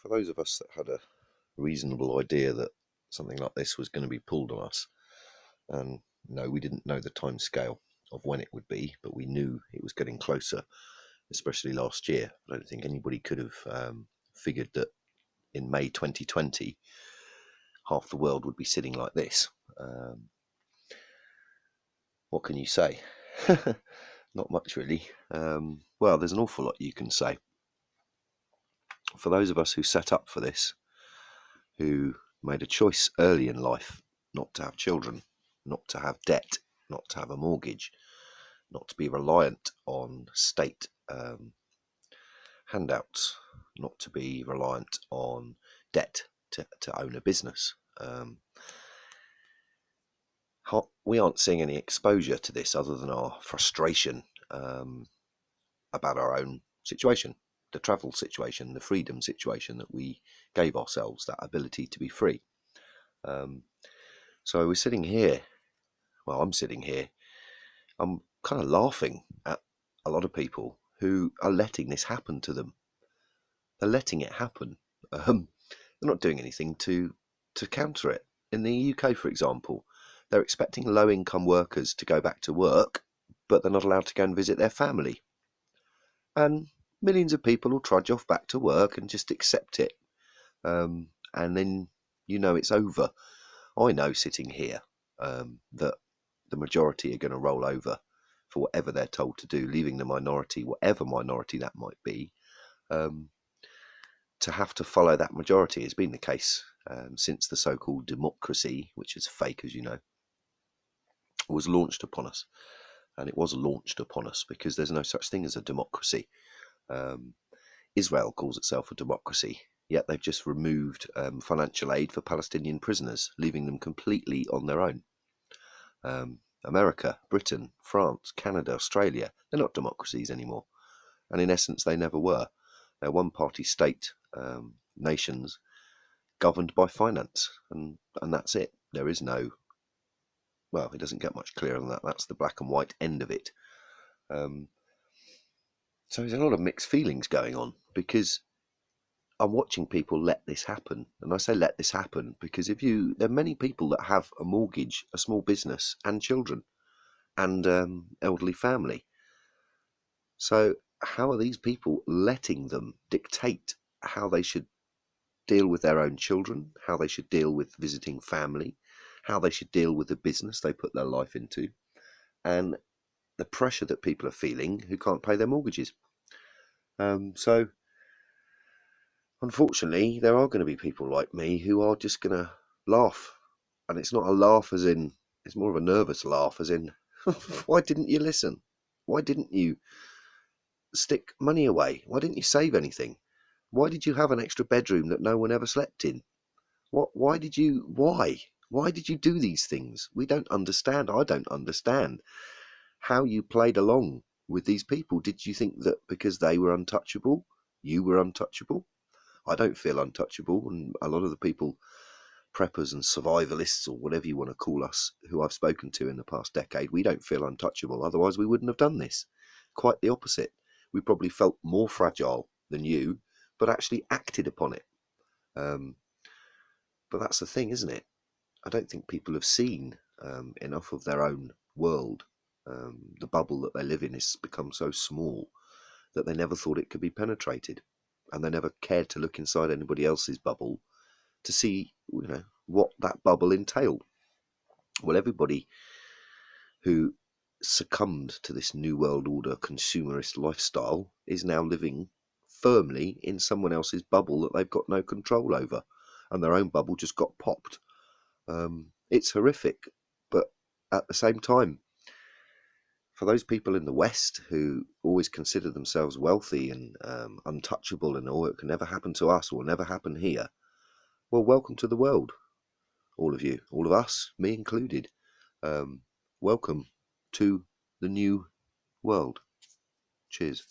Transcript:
for those of us that had a reasonable idea that something like this was going to be pulled on us, and no, we didn't know the time scale of when it would be, but we knew it was getting closer, especially last year. I don't think anybody could have figured that in May 2020, half the world would be sitting like this. What can you say? Not much, really. Well, there's an awful lot you can say. For those of us who set up for this, who made a choice early in life not to have children, not to have debt, not to have a mortgage, not to be reliant on state handouts, not to be reliant on debt to own a business. We aren't seeing any exposure to this other than our frustration about our own situation, the travel situation, the freedom situation that we gave ourselves, that ability to be free. So we're sitting here, well, I'm sitting here, I'm kind of laughing at a lot of people who are letting this happen to them. They're letting it happen. They're not doing anything to counter it. In the UK, for example, they're expecting low-income workers to go back to work, but they're not allowed to go and visit their family. And millions of people will trudge off back to work and just accept it. And then it's over. I know sitting here that the majority are going to roll over for whatever they're told to do, leaving the minority, whatever minority that might be, to have to follow that majority. Has been the case since the so-called democracy, which is fake, as you know, was launched upon us. And it was launched upon us because there's no such thing as a democracy. Israel calls itself a democracy, yet they've just removed financial aid for Palestinian prisoners, leaving them completely on their own. America, Britain, France, Canada, Australia, they're not democracies anymore. And in essence, they never were. They're one-party state nations governed by finance, and that's it. There is no, well, it doesn't get much clearer than that. That's the black and white end of it. So there's a lot of mixed feelings going on because I'm watching people let this happen. And I say let this happen because there are many people that have a mortgage, a small business, and children, and elderly family. So how are these people letting them dictate how they should deal with their own children, how they should deal with visiting family, how they should deal with the business they put their life into, and the pressure that people are feeling who can't pay their mortgages? So unfortunately, there are going to be people like me who are just going to laugh. And it's not a laugh as in, it's more of a nervous laugh as in, why didn't you listen? Why didn't you stick money away? Why didn't you save anything? Why did you have an extra bedroom that no one ever slept in? Why did you do these things? We don't understand. I don't understand how you played along with these people. Did you think that because they were untouchable, you were untouchable? I don't feel untouchable, and a lot of the people, preppers and survivalists, or whatever you want to call us, who I've spoken to in the past decade, we don't feel untouchable. Otherwise, we wouldn't have done this. Quite the opposite. We probably felt more fragile than you, but actually acted upon it. But that's the thing, isn't it? I don't think people have seen enough of their own world. The bubble that they live in has become so small that they never thought it could be penetrated, and they never cared to look inside anybody else's bubble to see, what that bubble entailed. Well, everybody who succumbed to this new world order consumerist lifestyle is now living firmly in someone else's bubble that they've got no control over, and their own bubble just got popped. It's horrific, but at the same time, for those people in the West who always consider themselves wealthy and untouchable and, oh, it can never happen to us or never happen here, well, welcome to the world, all of you, all of us, me included. Welcome to the new world. Cheers.